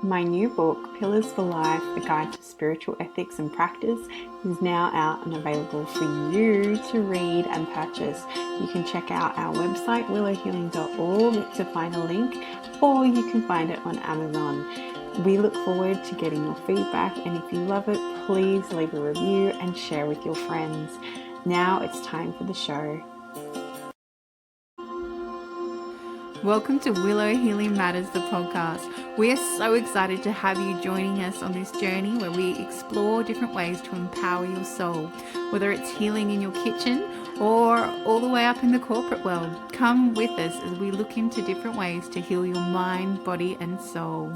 My new book, Pillars for Life, A Guide to Spiritual Ethics and Practice, is now out and available for you to read and purchase. You can check out our website, willowhealing.org, to find a link, or you can find it on Amazon. We look forward to getting your feedback, and if you love it, please leave a review and share with your friends. Now it's time for the show. Welcome to Willow Healing Matters, the podcast. We are so excited to have you joining us on this journey where we explore different ways to empower your soul, whether it's healing in your kitchen or all the way up in the corporate world. Come with us as we look into different ways to heal your mind, body, and soul.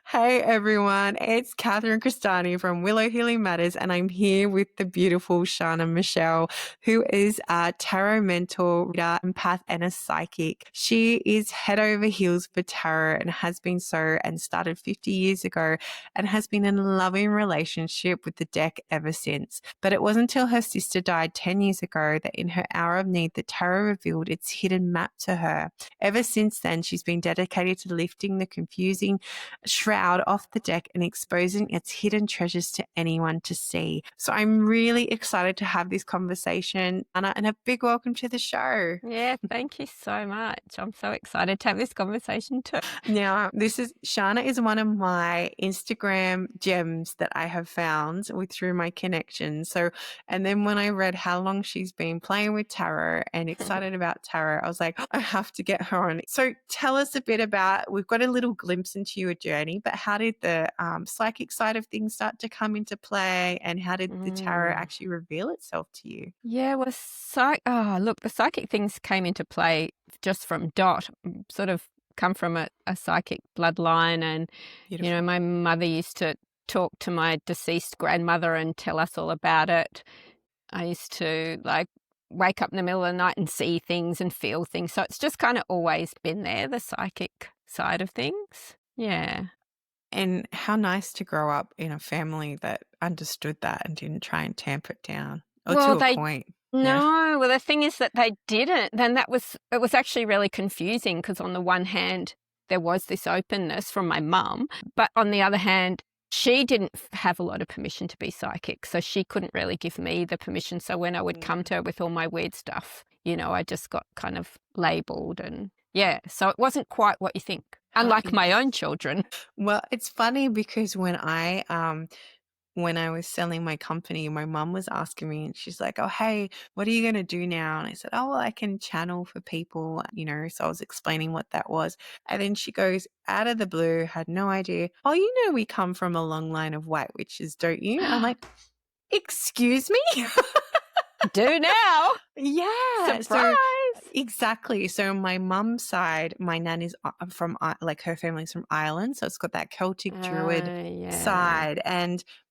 Hey everyone, it's Catherine Cristani from Willow Healing Matters, and I'm here with the beautiful Shana Michelle, who is a tarot mentor, reader, empath, and a psychic. She is head over heels for tarot and has been so, and started 50 years ago, and has been in a loving relationship with the deck ever since. But it wasn't until her sister died 10 years ago that in her hour of need, the tarot revealed its hidden map to her. Ever since then, she's been dedicated to lifting the confusing shroud off the deck and exposing its hidden treasures to anyone to see. So I'm really excited to have this conversation, Anna, and a big welcome to the show. Yeah, thank you so much. I'm so excited to have this conversation too. Now, Shana is one of my Instagram gems that I have found through my connections. So, and then when I read how long she's been playing with tarot and excited about tarot, I was like, I have to get her on. So tell us a bit about, we've got a little glimpse into your journey, but how did the psychic side of things start to come into play, and how did the tarot actually reveal itself to you? Yeah, well, the psychic things came into play just from Dot, sort of come from a psychic bloodline. And, Beautiful. my mother used to talk to my deceased grandmother and tell us all about it. I used to wake up in the middle of the night and see things and feel things. So it's just kind of always been there, the psychic side of things. Yeah. And how nice to grow up in a family that understood that and didn't try and tamp it down, or to Well, a point. Yeah. No, well, the thing is that they didn't. Then it was actually really confusing, because on the one hand, there was this openness from my mum, but on the other hand, she didn't have a lot of permission to be psychic, so she couldn't really give me the permission. So when I would come to her with all my weird stuff, I just got kind of labeled, and yeah, so it wasn't quite what you think, unlike my own children. Well, it's funny because when I was selling my company, my mum was asking me, and she's like, "Oh, hey, what are you going to do now?" And I said, "Oh, well, I can channel for people, So I was explaining what that was. And then she goes, out of the blue, had no idea. "Oh, we come from a long line of white witches, don't you?" I'm like, "Excuse me?" Do now. Yeah. Surprise. Exactly. So my mum's side, my nan is from her family's from Ireland, so it's got that Celtic Druid Yeah. side,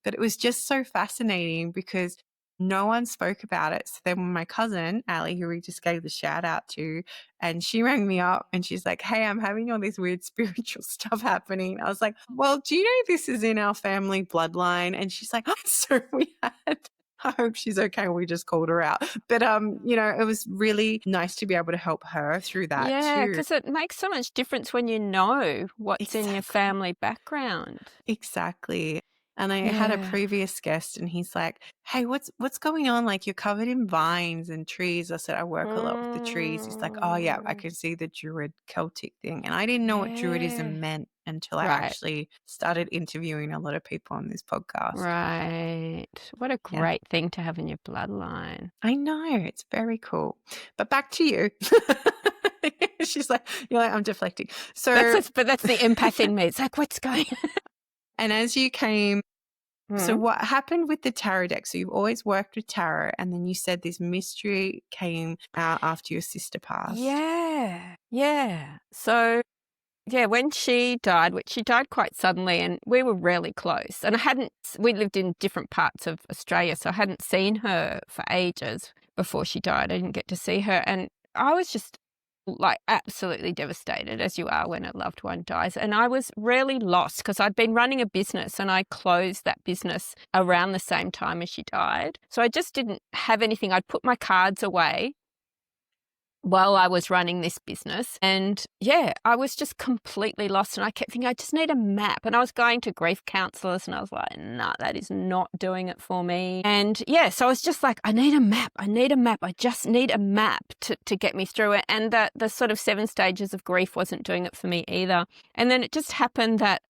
but it was just so fascinating because no one spoke about it. So then when my cousin Ali, who we just gave the shout out to, and she rang me up and she's like, "Hey, I'm having all this weird spiritual stuff happening." I was like, "Well, do you know this is in our family bloodline?" And she's like, "Oh, so we had." I hope she's okay. We just called her out. But, it was really nice to be able to help her through that Yeah, too. because it makes so much difference when you know what's in your Exactly. family background. Exactly. And I had a Yeah. previous guest and he's like, "Hey, what's going on? Like, you're covered in vines and trees." I said, "I work a lot with the trees." He's like, "Oh yeah, I can see the Druid Celtic thing." And I didn't know what Yeah. Druidism meant until I Right. actually started interviewing a lot of people on this podcast. Right. What a Yeah. great thing to have in your bloodline. I know, it's very cool. But back to you. You're like, I'm deflecting. But that's the empath in me. It's like, what's going And as you came, so on? what happened with the tarot deck? So you've always worked with tarot, and then you said this mystery came out after your sister passed. Yeah. Yeah. So, yeah, when she died, which she died quite suddenly, and we were really close. And we lived in different parts of Australia, so I hadn't seen her for ages before she died. I didn't get to see her. And I was just absolutely devastated, as you are when a loved one dies. And I was really lost, because I'd been running a business and I closed that business around the same time as she died. So I just didn't have anything. I'd put my cards away. while I was running this business. And yeah, I was just completely lost. And I kept thinking, I just need a map. And I was going to grief counselors and I was like, nah, that is not doing it for me. And yeah, so I was just like, I need a map. I need a map. I just need a map to get me through it. And the sort of 7 stages of grief wasn't doing it for me either. And then it just happened that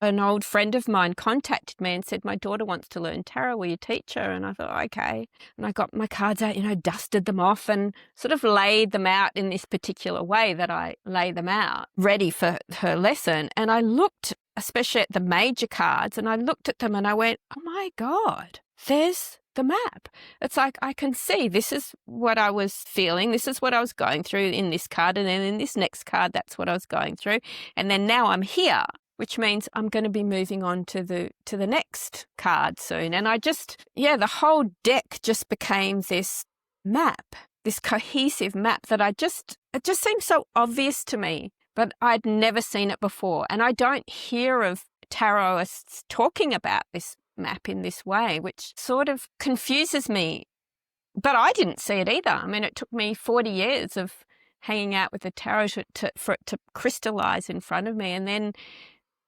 an old friend of mine contacted me and said, my daughter wants to learn tarot. Will you teach her? And I thought, okay. And I got my cards out, dusted them off and sort of laid them out in this particular way that I lay them out, ready for her lesson. And I looked, especially at the major cards, and I looked at them and I went, oh my God, there's the map. It's like, I can see this is what I was feeling. This is what I was going through in this card. And then in this next card, that's what I was going through. And then now I'm here, which means I'm going to be moving on to the next card soon. And the whole deck just became this map, this cohesive map that it just seemed so obvious to me, but I'd never seen it before. And I don't hear of tarotists talking about this map in this way, which sort of confuses me. But I didn't see it either. I mean, it took me 40 years of hanging out with the tarot for it to crystallize in front of me. And then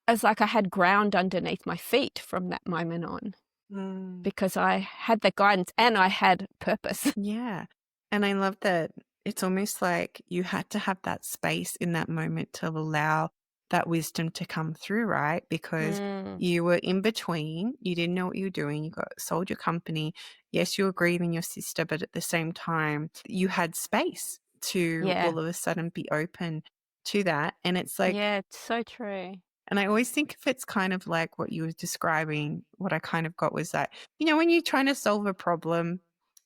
it's like I had ground underneath my feet from that moment on, because I had the guidance and I had purpose. Yeah. And I love that it's almost like you had to have that space in that moment to allow that wisdom to come through, right? Because you were in between, you didn't know what you were doing, you sold your company. Yes, you were grieving your sister, but at the same time, you had space to all of a sudden be open to that. And it's like, yeah, it's so true. And I always think if it's kind of like what you were describing, what I kind of got was that, when you're trying to solve a problem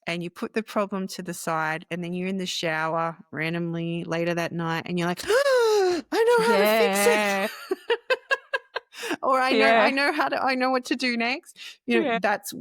and you put the problem to the side and then you're in the shower randomly later that night and you're like, I know how to fix it. Or I know what to do next. That's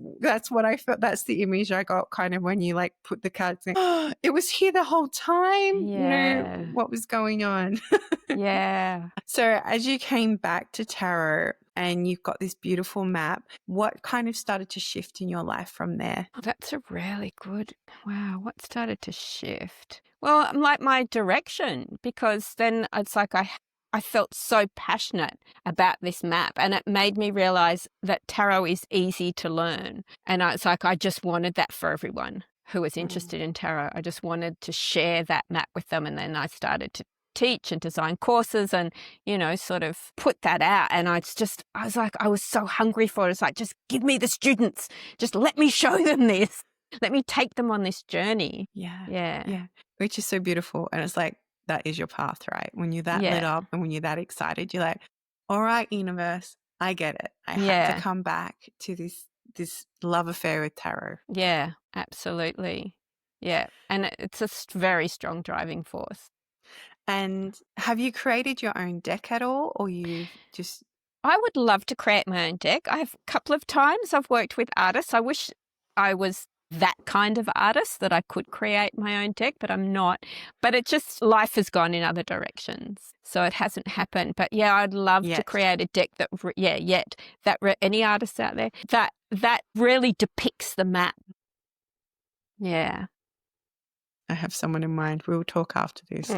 what I felt. That's the image I got kind of when you like put the cards in. It was here the whole time. Yeah. What was going on. Yeah. So as you came back to tarot and you've got this beautiful map, what kind of started to shift in your life from there? Oh, that's a really good, wow, what started to shift? Well, like my direction, because then it's like I felt so passionate about this map and it made me realize that tarot is easy to learn. And it's like I just wanted that for everyone who was interested in tarot. I just wanted to share that map with them. And then I started to teach and design courses and, sort of put that out. And I was so hungry for it. It's like, just give me the students. Just let me show them this. Let me take them on this journey. Yeah. Which is so beautiful. And it's like, that is your path, right? When you're that lit up and when you're that excited, you're like, all right, universe, I get it. I have to come back to this love affair with tarot. Yeah, absolutely. Yeah. And it's a very strong driving force. And have you created your own deck at all, or you just... I would love to create my own deck. A couple of times I've worked with artists. I wish I was that kind of artist that I could create my own deck, but I'm not. But life has gone in other directions. So it hasn't happened. But yeah, I'd love to create a deck any artists out there, that really depicts the map. Yeah. I have someone in mind. We'll talk after this.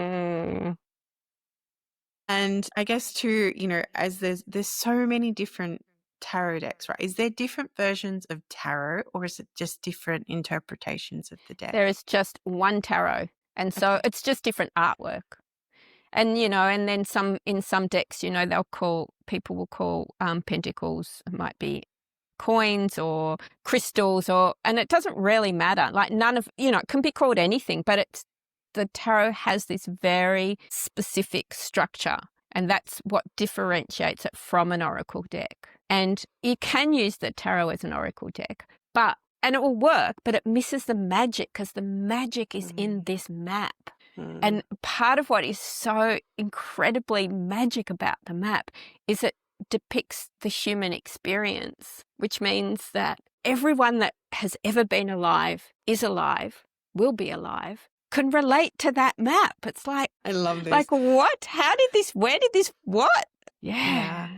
And I guess too, as there's so many different tarot decks, right? Is there different versions of tarot or is it just different interpretations of the deck? There is just one tarot. And so it's just different artwork. And, and then in some decks, people will call pentacles, it might be coins or crystals and it doesn't really matter. Like none of, it can be called anything, but the tarot has this very specific structure. And that's what differentiates it from an oracle deck. And you can use the tarot as an oracle deck, and it will work, but it misses the magic because the magic is in this map. And part of what is so incredibly magic about the map is it depicts the human experience, which means that everyone that has ever been alive, is alive, will be alive, can relate to that map. It's like, I love this. Like, what? Where did this, what? Yeah.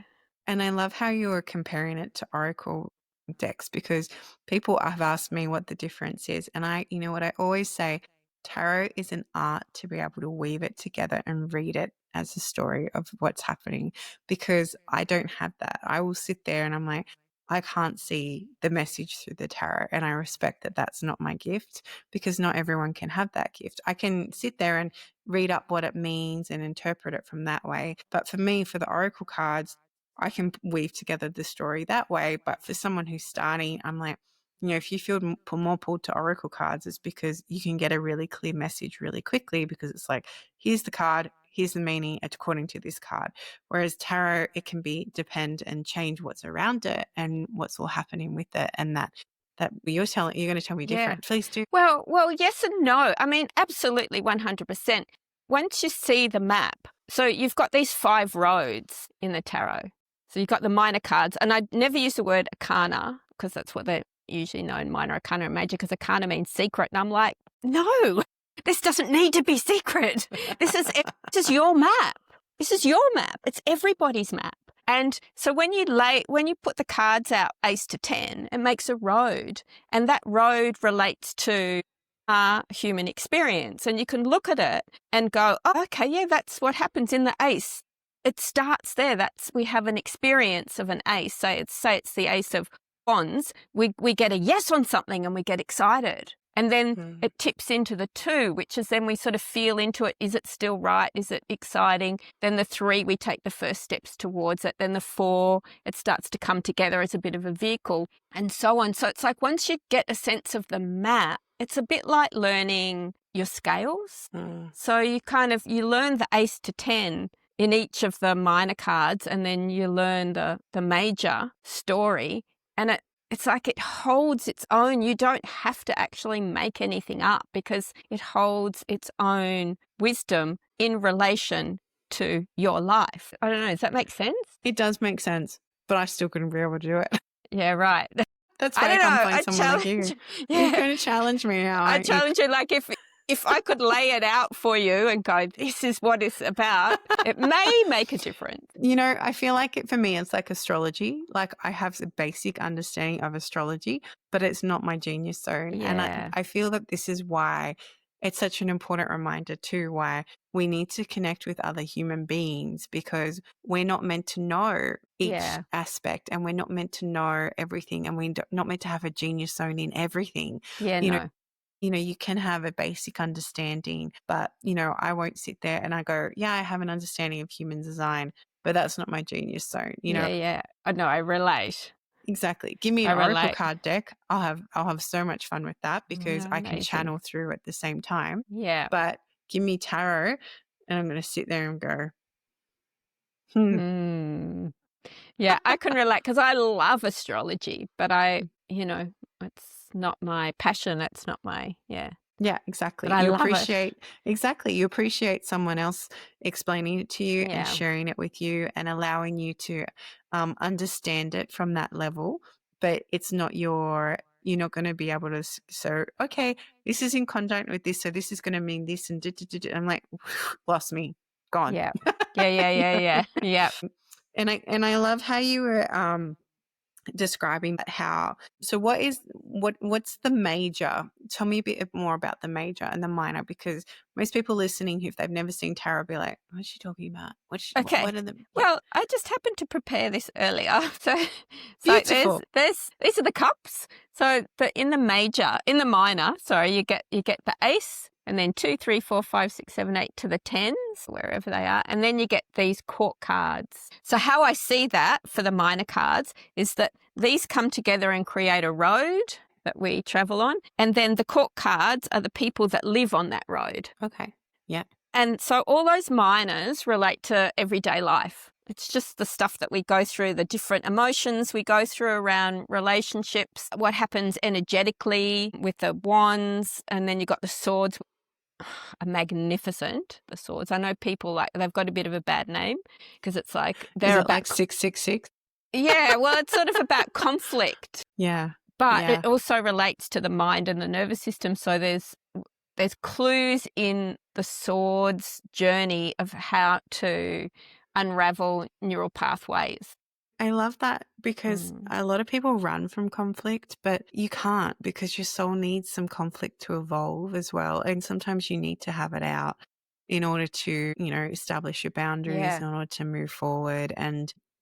And I love how you were comparing it to oracle decks because people have asked me what the difference is. And what I always say, Tarot is an art to be able to weave it together and read it as a story of what's happening, because I don't have that. I will sit there and I'm like, I can't see the message through the tarot. And I respect that that's not my gift, because not everyone can have that gift. I can sit there and read up what it means and interpret it from that way. But for me, for the oracle cards, I can weave together the story that way. But for someone who's starting, I'm like, if you feel more pulled to oracle cards, it's because you can get a really clear message really quickly, because it's like, here's the card, here's the meaning according to this card. Whereas tarot, it can depend and change what's around it and what's all happening with it. And that you're going to tell me different. Please do. Well, yes and no. I mean, absolutely 100%. Once you see the map, so you've got these 5 roads in the tarot. So you've got the minor cards, and I never use the word arcana because that's what they're usually known, minor arcana and major, because arcana means secret. And I'm like, no, this doesn't need to be secret. This is your map. This is your map. It's everybody's map. And so when you put the cards out, ace to 10, it makes a road, and that road relates to our human experience. And you can look at it and go, oh, okay, yeah, that's what happens in the ace. It starts there. We have an experience of an ace. Say it's the ace of wands. We get a yes on something and we get excited. And then it tips into the 2, which is then we sort of feel into it. Is it still right? Is it exciting? Then the 3, we take the first steps towards it. Then the 4, it starts to come together as a bit of a vehicle, and so on. So it's like once you get a sense of the map, it's a bit like learning your scales. So you learn the ace to 10 in each of the minor cards, and then you learn the major story, and it's like it holds its own. You don't have to actually make anything up, because it holds its own wisdom in relation to your life. I don't know. Does that make sense? It does make sense, but I still couldn't be able to do it. Yeah, right. That's why I can't find someone like you. Yeah. You're going to challenge me now. I challenge you, like if I could lay it out for you and go, this is what it's about, it may make a difference. I feel like for me, it's like astrology. Like I have a basic understanding of astrology, but it's not my genius zone. Yeah. And I feel that this is why it's such an important reminder too, why we need to connect with other human beings, because we're not meant to know each aspect, and we're not meant to know everything, and we're not meant to have a genius zone in everything. Yeah, no. You can have a basic understanding, but, I won't sit there and I go, yeah, I have an understanding of human design, but that's not my genius zone. Yeah. I know, I relate. Exactly. Give me an oracle card deck. I'll have so much fun with that, because I can channel through at the same time. Yeah. But give me tarot and I'm going to sit there and go, Yeah, I can relate, because I love astrology, but it's not my passion. It's not my, Yeah, exactly. But I love it. Exactly. You appreciate someone else explaining it to you and sharing it with you and allowing you to understand it from that level. But it's not you're not going to be able to, so, okay, this is in conjunct with this, so this is going to mean this, and I'm like, lost me, gone. Yeah. Yeah. And I love how you were describing what's the major? Tell me a bit more about the major and the minor, because most people listening, if they've never seen tarot, be like, what's she talking about? Okay. What are the, well, I just happened to prepare this earlier. So beautiful. These are the cups. So in the minor, sorry, you get the ace, and then 2, 3, 4, 5, 6, 7, 8 to the 10s, wherever they are. And then you get these court cards. So how I see that for the minor cards is that these come together and create a road that we travel on. And then the court cards are the people that live on that road. Okay. Yeah. And so all those minors relate to everyday life. It's just the stuff that we go through, the different emotions we go through around relationships, what happens energetically with the wands, and then you've got the swords. Are magnificent, the swords. I know people they've got a bit of a bad name because it's like they're about like 666. Yeah, well, it's sort of about conflict. Yeah, but it also relates to the mind and the nervous system. So there's clues in the swords journey of how to unravel neural pathways. I love that because Mm. a lot of people run from conflict, but you can't because your soul needs some conflict to evolve as well. And sometimes you need to have it out in order to, establish your boundaries, Yeah. in order to move forward.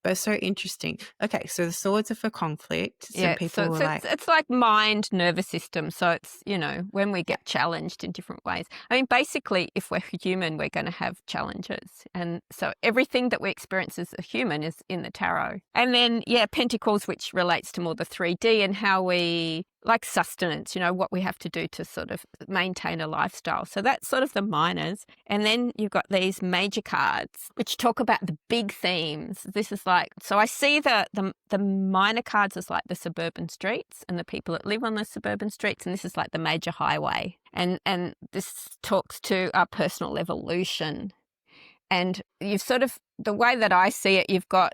But it's so interesting. Okay, so the swords are for conflict. Some Yeah, so people it's were it's like, it's like mind, nervous system. So it's, when we yeah, get challenged in different ways. I mean, basically, if we're human, we're going to have challenges. And so everything that we experience as a human is in the tarot. And then, yeah, Pentacles, which relates to more the 3D and how we like sustenance, what we have to do to sort of maintain a lifestyle. So that's sort of the minors. And then you've got these major cards, which talk about the big themes. This is like, so I see the minor cards as like the suburban streets and the people that live on the suburban streets. And this is like the major highway. And this talks to our personal evolution. And you've sort of, the way that I see it, you've got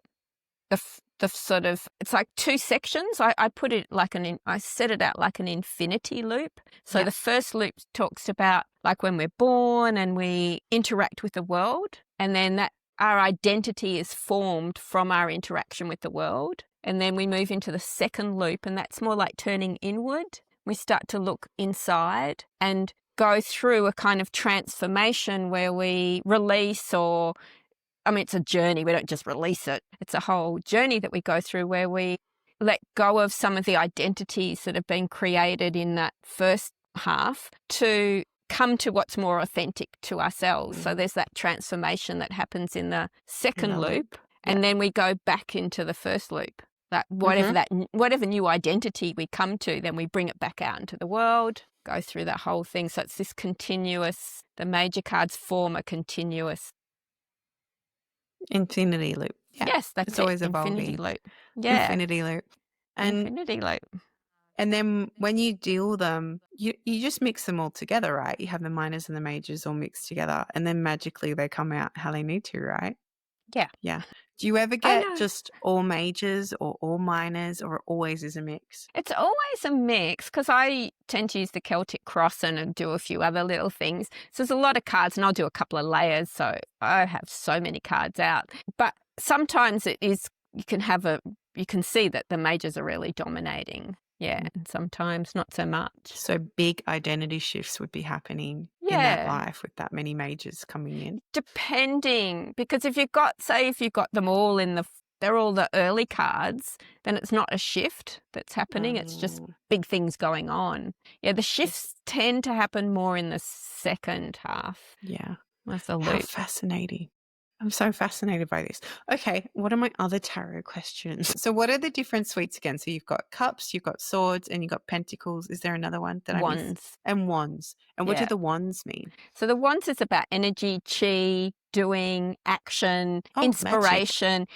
the sort of, it's like two sections. I put it like I set it out like an infinity loop. So yeah, the first loop talks about like when we're born and we interact with the world, and then that our identity is formed from our interaction with the world. And then we move into the second loop, and that's more like turning inward. We start to look inside and go through a kind of transformation where we release it's a journey. We don't just release it. It's a whole journey that we go through where we let go of some of the identities that have been created in that first half to come to what's more authentic to ourselves. So there's that transformation that happens in the in second the loop, Yeah. and then we go back into the first loop. That whatever new identity we come to, then we bring it back out into the world, go through that whole thing. So it's this continuous, the major cards form a continuous. Infinity loop. Yeah. Yes, that's It's it. always Infinity evolving. loop. Yeah, Infinity loop. And infinity loop. And then when you deal them, you just mix them all together, right? You have the minors and the majors all mixed together, and then magically they come out how they need to, right? Yeah, Yeah. Do you ever I get know. just all majors or all minors, or it always is a mix? It's always a mix because I tend to use the Celtic cross and do a few other little things. So there's a lot of cards, and I'll do a couple of layers. So I have so many cards out. But sometimes it is, you can see that the majors are really dominating. Yeah, and sometimes not so much. So big identity shifts would be happening in that Yeah. life with that many majors coming in. Depending, because if you've got them all they're all the early cards, then it's not a shift that's happening. It's just big things going on. Yeah, the shifts tend to happen more in the second half. Yeah. That's a How loop. fascinating. I'm so fascinated by this. Okay, what are my other tarot questions? So what are the different suites again? So you've got cups, you've got swords, and you've got pentacles. Is there another one that I missed? Wands. And wands. And what do Yeah. the wands mean? So the wands is about energy, chi, doing, action, Oh, magic. inspiration.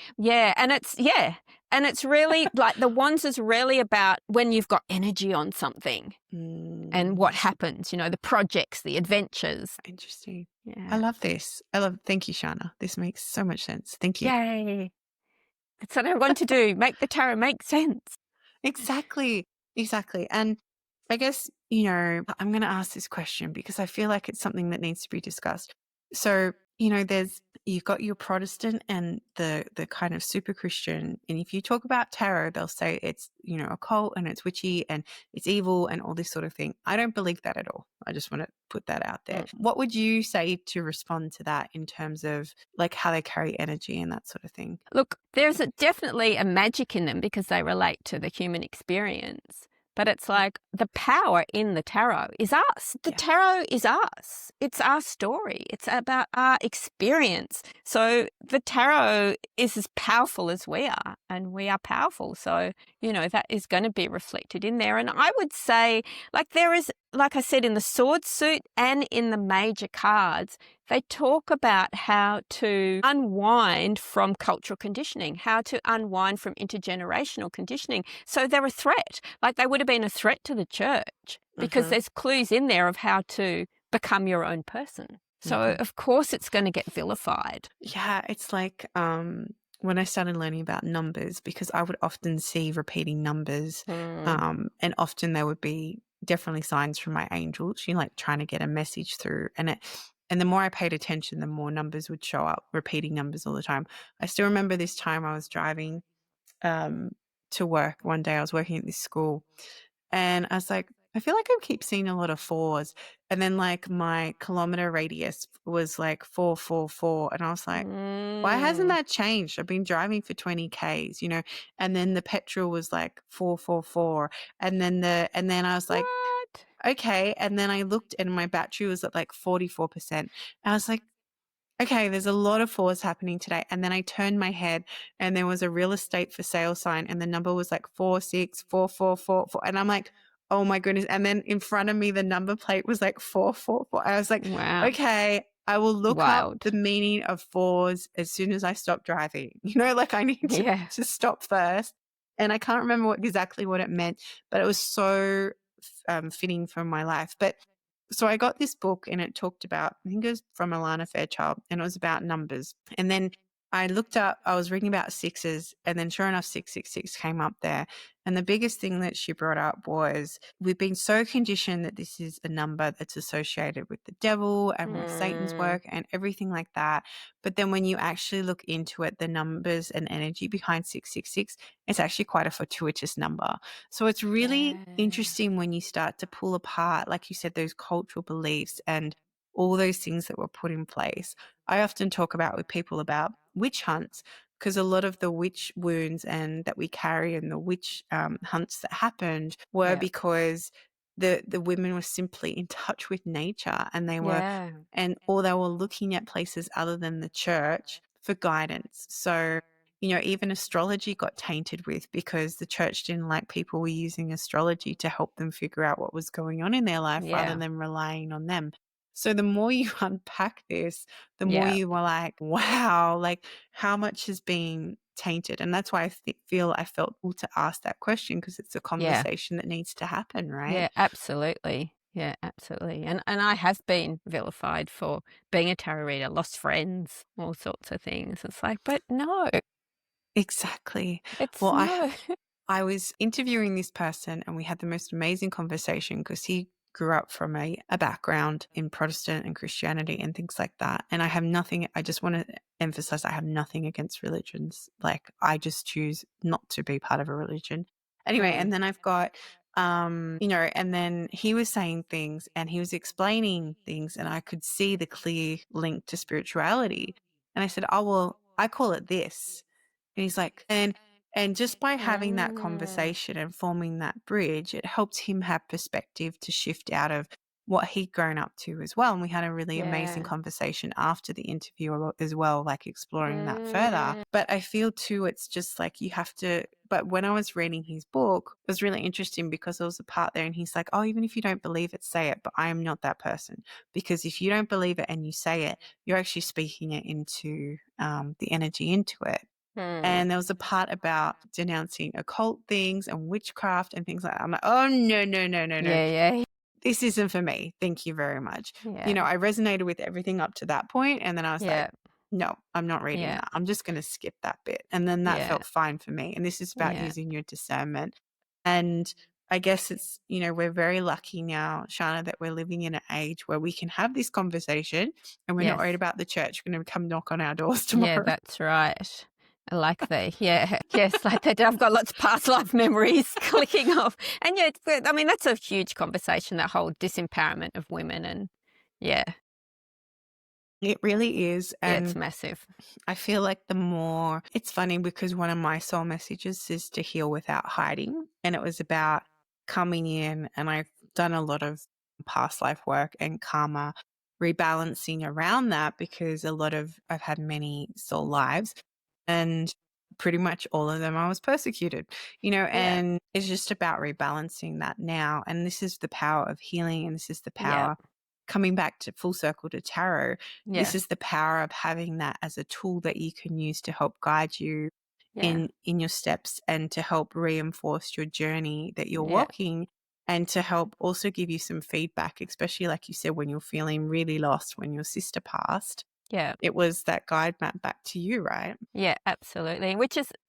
And it's really like the wands is really about when you've got energy on something and what happens, the projects, the adventures. Interesting. Yeah. I love this. Thank you, Shana. This makes so much sense. Thank you. Yay. That's what I want to do. Make the tarot make sense. Exactly. Exactly. And I guess, I'm going to ask this question because I feel like it's something that needs to be discussed. So, you've got your Protestant and the kind of super Christian. And if you talk about tarot, they'll say it's, occult and it's witchy and it's evil and all this sort of thing. I don't believe that at all. I just want to put that out there. What would you say to respond to that in terms of like how they carry energy and that sort of thing? Look, there's definitely a magic in them because they relate to the human experience. But it's like the power in the tarot is us. The tarot is us. It's our story. It's about our experience. So the tarot is as powerful as we are, and we are powerful. So, that is going to be reflected in there. And I would say, like, there is, like I said, in the sword suit and in the major cards, they talk about how to unwind from cultural conditioning, how to unwind from intergenerational conditioning. So they're a threat. Like they would have been a threat to the church because there's clues in there of how to become your own person. So of course it's going to get vilified. Yeah, it's like when I started learning about numbers, because I would often see repeating numbers and often there would be definitely signs from my angels, like trying to get a message through. And the more I paid attention, the more numbers would show up, repeating numbers all the time. I still remember this time I was driving to work one day. I was working at this school, and I was like, I feel like I keep seeing a lot of fours. And then like my kilometer radius was like 444. And I was like, why hasn't Mm. that changed? I've been driving for 20 Ks, and then the petrol was like 444. And then I was like, What? okay. And then I looked and my battery was at like 44%. I was like, okay, there's a lot of fours happening today. And then I turned my head and there was a real estate for sale sign and the number was like 464444. And I'm like, oh my goodness. And then in front of me, the number plate was like 444. I was like, Wow. okay, I will look up Wild. the meaning of fours as soon as I stop driving. Like I need to, Yeah. to stop first. And I can't remember exactly what it meant, but it was so fitting for my life. But so I got this book and it talked about, I think it was from Alana Fairchild, and it was about numbers. And then I looked up, I was reading about sixes, and then sure enough, 666 came up there. And the biggest thing that she brought up was we've been so conditioned that this is a number that's associated with the devil and with Satan's work and everything like that. But then when you actually look into it, the numbers and energy behind 666, it's actually quite a fortuitous number. So it's really Yeah. interesting when you start to pull apart, like you said, those cultural beliefs and all those things that were put in place. I often talk about with people about witch hunts because a lot of the witch wounds and that we carry and the witch hunts that happened were Yeah. because the women were simply in touch with nature and they were Yeah. or they were looking at places other than the church for guidance. So even astrology got tainted with because the church didn't like people were using astrology to help them figure out what was going on in their life rather Yeah. than relying on them. So the more you unpack this, the more Yeah. you were like, wow, like how much has been tainted. And that's why I felt to ask that question because it's a Yeah. conversation that needs to happen, right? Yeah, absolutely. Yeah, absolutely. And I have been vilified for being a tarot reader, lost friends, all sorts of things. It's like, but no, Exactly. it's Well, I no. I was interviewing this person and we had the most amazing conversation because he grew up from a background in Protestant and Christianity and things like that. And I just want to emphasize I have nothing against religions. Like I just choose not to be part of a religion. Anyway, Mm. and then I've got, and then he was saying things and he was explaining things and I could see the clear link to spirituality. And I said, oh, well, I call it this. And he's like, and just by having that Mm. conversation and forming that bridge, it helped him have perspective to shift out of what he'd grown up to as well. And we had a really amazing Yeah. conversation after the interview as well, like exploring that further. Mm. But I feel too, it's just like you have to. But when I was reading his book, it was really interesting because there was a part there and he's like, oh, even if you don't believe it, say it. But I am not that person because if you don't believe it and you say it, you're actually speaking it into the energy into it. Mm. And there was a part about denouncing occult things and witchcraft and things like that. I'm like, oh, no, no, no, no, no. Yeah, yeah, This isn't for me. Thank you very much. yeah, I resonated with everything up to that point, and then I was like, yeah, no, I'm not reading yeah, that. I'm just going to skip that bit. And then that yeah, felt fine for me. And this is about yeah, using your discernment. And I guess it's, we're very lucky now, Shana, that we're living in an age where we can have this conversation and we're not worried yes. about the church going to come knock on our doors Yeah, tomorrow. that's right. I like yeah, yes, like that. I've got lots of past life memories clicking off. And yeah, I mean, that's a huge conversation, that whole disempowerment of women. And yeah, It really is. yeah, it's And massive. I feel like it's funny because one of my soul messages is to heal without hiding. And it was about coming in, and I've done a lot of past life work and karma rebalancing around that because I've had many soul lives and pretty much all of them I was persecuted, Yeah, and it's just about rebalancing that now. And this is the power of healing, and this is the yeah, power coming back to full circle to tarot. This yeah, is the power of having that as a tool that you can use to help guide you yeah, in your steps and to help reinforce your journey that you're yeah, walking and to help also give you some feedback, especially like you said, when you're feeling really lost when your sister passed. yeah. It was that guide map back to you, right? Yeah, absolutely.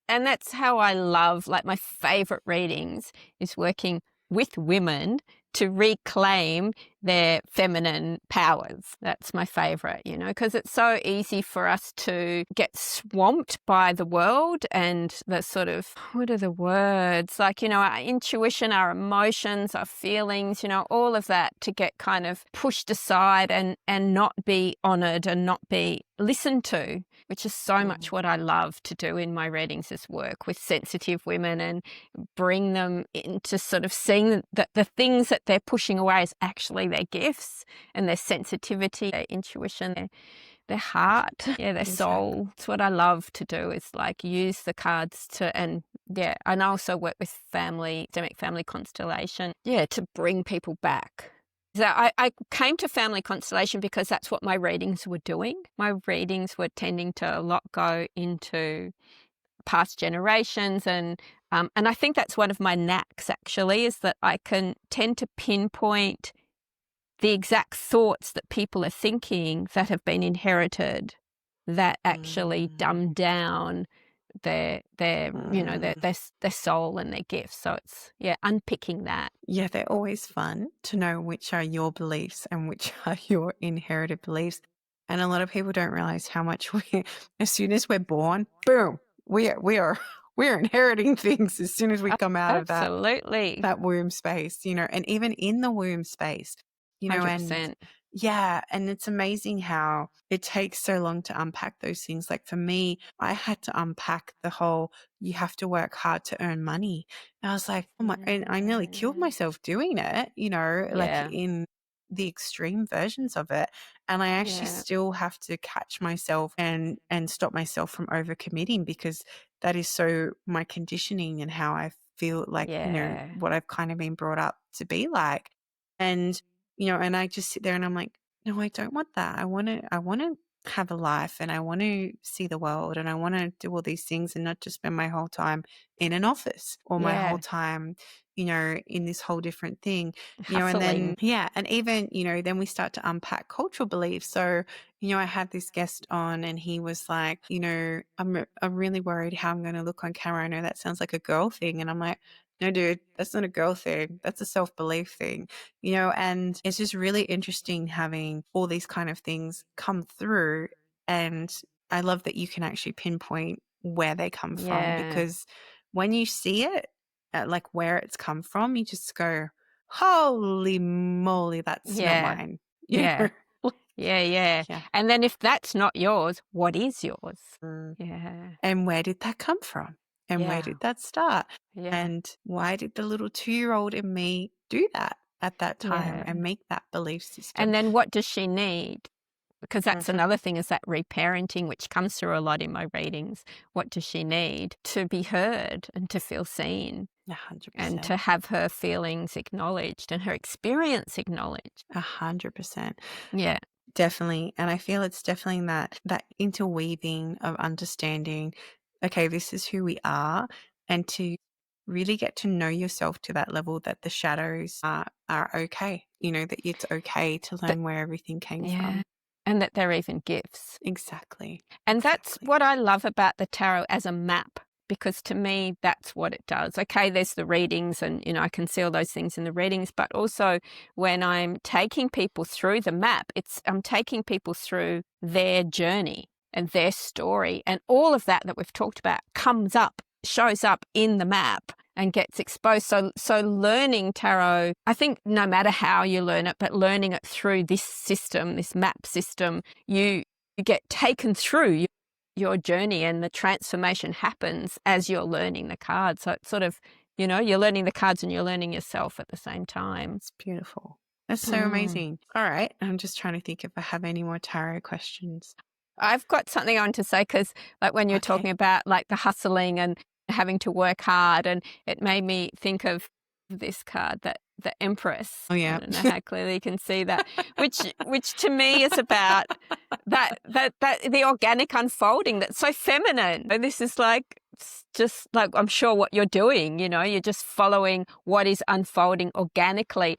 And that's how I love, like, my favorite readings is working with women to reclaim their feminine powers. That's my favorite, because it's so easy for us to get swamped by the world and the sort of, what are the words? Like, our intuition, our emotions, our feelings, all of that to get kind of pushed aside and not be honored and not be listened to, which is so much what I love to do in my readings, is work with sensitive women and bring them into sort of seeing that the things that they're pushing away is actually their gifts and their sensitivity, their intuition, their heart, their soul. It's what I love to do, is like use the cards and I also work with systemic family constellation, to bring people back. So I came to family constellation because that's what my readings were doing. My readings were tending to a lot go into past generations, and I think that's one of my knacks, actually, is that I can tend to pinpoint the exact thoughts that people are thinking that have been inherited, that actually dumb down their soul and their gifts. So it's unpicking that. Yeah, they're always fun to know which are your beliefs and which are your inherited beliefs. And a lot of people don't realize how much as soon as we're born, boom, we're inheriting things as soon as we come out of that womb space, and even in the womb space, 100%. and it's amazing how it takes so long to unpack those things. Like for me, I had to unpack the whole, you have to work hard to earn money. And I was like, oh my, and I nearly killed myself doing it, like in the extreme versions of it. And I actually still have to catch myself and stop myself from overcommitting, because that is so my conditioning and how I feel like, what I've kind of been brought up to be like. And and I just sit there and I'm like, no, I don't want that. I want to have a life, and I want to see the world, and I want to do all these things and not just spend my whole time in an office or my whole time, in this whole different thing, and then, and even, then we start to unpack cultural beliefs. So, I had this guest on and he was like, I'm really worried how I'm going to look on camera. I know that sounds like a girl thing. And I'm like, no, dude, that's not a girl thing. That's a self-belief thing, and it's just really interesting having all these kind of things come through. And I love that you can actually pinpoint where they come from, because when you see it, like where it's come from, you just go, holy moly, that's not mine. Yeah. And then if that's not yours, what is yours? And where did that come from? And where did that start? And why did the little 2-year-old in me do that at that time and make that belief system? And then what does she need? Because that's another thing, is that reparenting, which comes through a lot in my readings. What does she need to be heard and to feel seen? 100%. And to have her feelings acknowledged and her experience acknowledged. 100%. Yeah. Definitely. And I feel it's definitely that interweaving of understanding, okay, this is who we are, and to really get to know yourself to that level that the shadows are okay, that it's okay to learn where everything came from. And that they're even gifts. Exactly. And that's what I love about the tarot as a map, because to me, that's what it does. Okay, there's the readings and, I can see all those things in the readings, but also when I'm taking people through the map, I'm taking people through their journey and their story, and all of that we've talked about shows up in the map and gets exposed. So learning tarot, I think no matter how you learn it, but learning it through this system, this map system, you get taken through your journey, and the transformation happens as you're learning the cards. So it's sort of, you're learning the cards and you're learning yourself at the same time. It's beautiful. That's so amazing. All right. I'm just trying to think if I have any more tarot questions. I've got something I want to say, because like when you're talking about like the hustling and having to work hard, and it made me think of this card, that the Empress. Oh yeah. I don't know how clearly you can see that, which to me is about that the organic unfolding that's so feminine. And this is like just like, I'm sure what you're doing, you're just following what is unfolding organically.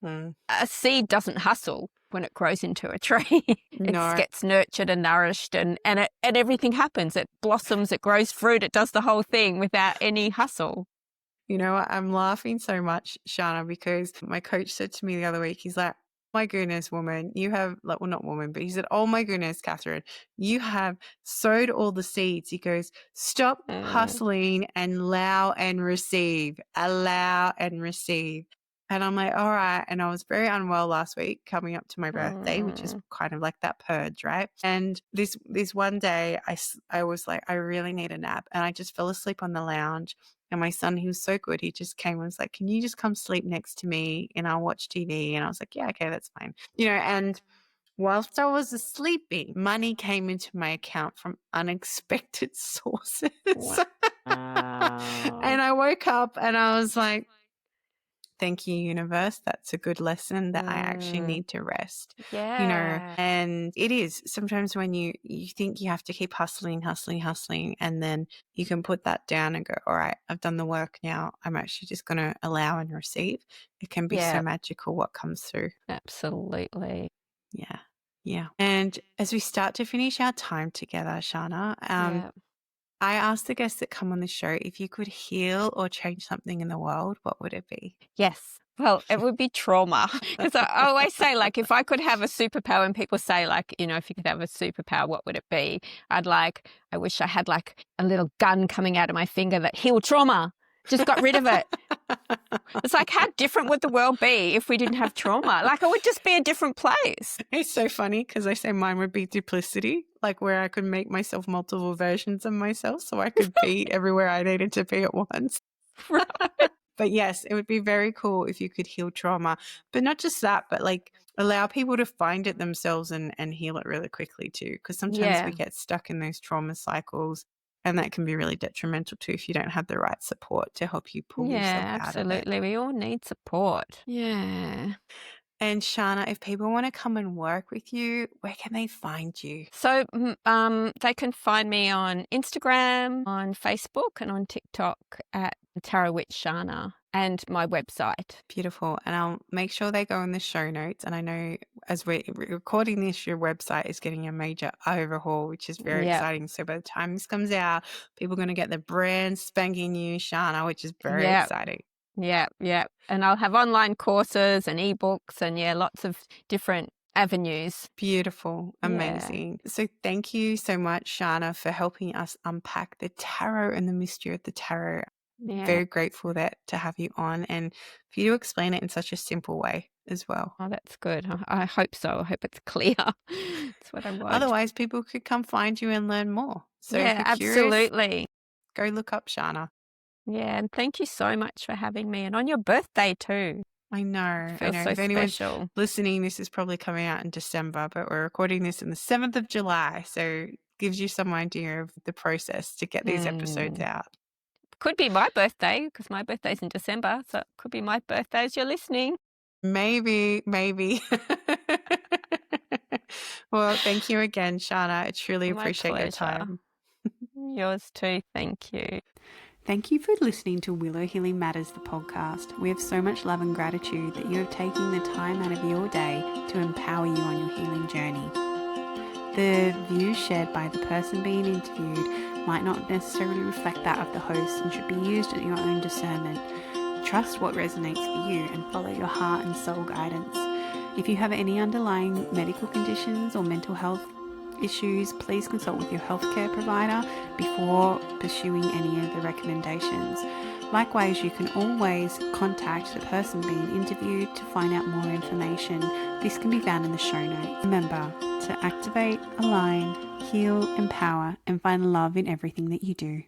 A seed doesn't hustle when it grows into a tree. It gets nurtured and nourished, and everything happens. It blossoms, it grows fruit, it does the whole thing without any hustle. I'm laughing so much, Shana, because my coach said to me the other week, he's like, my goodness, woman, you have, like, well, not woman, but he said, oh my goodness, Catherine, you have sowed all the seeds. He goes, stop hustling and allow and receive. Allow and receive. And I'm like, all right. And I was very unwell last week coming up to my birthday, which is kind of like that purge, right? And this one day I was like, I really need a nap. And I just fell asleep on the lounge. And my son, he was so good. He just came and was like, can you just come sleep next to me and I'll watch TV? And I was like, yeah, okay, that's fine. And whilst I was sleeping, money came into my account from unexpected sources. Wow. And I woke up and I was like, thank you, universe. That's a good lesson that I actually need to rest. Yeah. And it is sometimes when you think you have to keep hustling, and then you can put that down and go, all right, I've done the work now. I'm actually just going to allow and receive. It can be so magical what comes through. Absolutely. Yeah. Yeah. And as we start to finish our time together, Shana, I asked the guests that come on the show, if you could heal or change something in the world, what would it be? Yes. Well, it would be trauma. Because I always say, like, if I could have a superpower, and people say, like, if you could have a superpower, what would it be? I wish I had like a little gun coming out of my finger that healed trauma. Just got rid of it. It's like, how different would the world be if we didn't have trauma? Like, it would just be a different place. It's so funny because I say mine would be duplicity, like where I could make myself multiple versions of myself so I could be everywhere I needed to be at once. Right. But yes, it would be very cool if you could heal trauma. But not just that, but like allow people to find it themselves and heal it really quickly too. Because sometimes we get stuck in those trauma cycles. And that can be really detrimental too if you don't have the right support to help you pull yourself out of it. Absolutely. We all need support. Yeah. And Shana, if people want to come and work with you, where can they find you? So they can find me on Instagram, on Facebook, and on TikTok at Tarot Witch Shana, and my website. Beautiful. And I'll make sure they go in the show notes. And I know as we're recording this, your website is getting a major overhaul, which is very exciting. So by the time this comes out, people are going to get the brand spanking new Shana, which is very exciting. Yeah. And I'll have online courses and ebooks and lots of different avenues. Beautiful. Amazing. So thank you so much, Shana, for helping us unpack the tarot and the mystery of the tarot. Very grateful to have you on and for you to explain it in such a simple way as well. Oh, that's good. I hope so. I hope it's clear. That's what I want. Otherwise, people could come find you and learn more. So if you're absolutely. Curious, go look up Shana. Yeah, and thank you so much for having me, and on your birthday too. I know. Feels so if anyone's special. listening, this is probably coming out in December, but we're recording this on the 7th of July. So it gives you some idea of the process to get these episodes out. Could be my birthday because my birthday's in December. So it could be my birthday as you're listening. Maybe. Well, thank you again, Shana. I truly appreciate your time. Yours too. Thank you. Thank you for listening to Willow Healing Matters, the podcast. We have so much love and gratitude that you have taken the time out of your day to empower you on your healing journey. The views shared by the person being interviewed might not necessarily reflect that of the host and should be used at your own discernment. Trust what resonates for you and follow your heart and soul guidance. If you have any underlying medical conditions or mental health issues, please consult with your healthcare provider before pursuing any of the recommendations. Likewise, you can always contact the person being interviewed to find out more information. This can be found in the show notes. Remember to activate, align, heal, empower, and find love in everything that you do.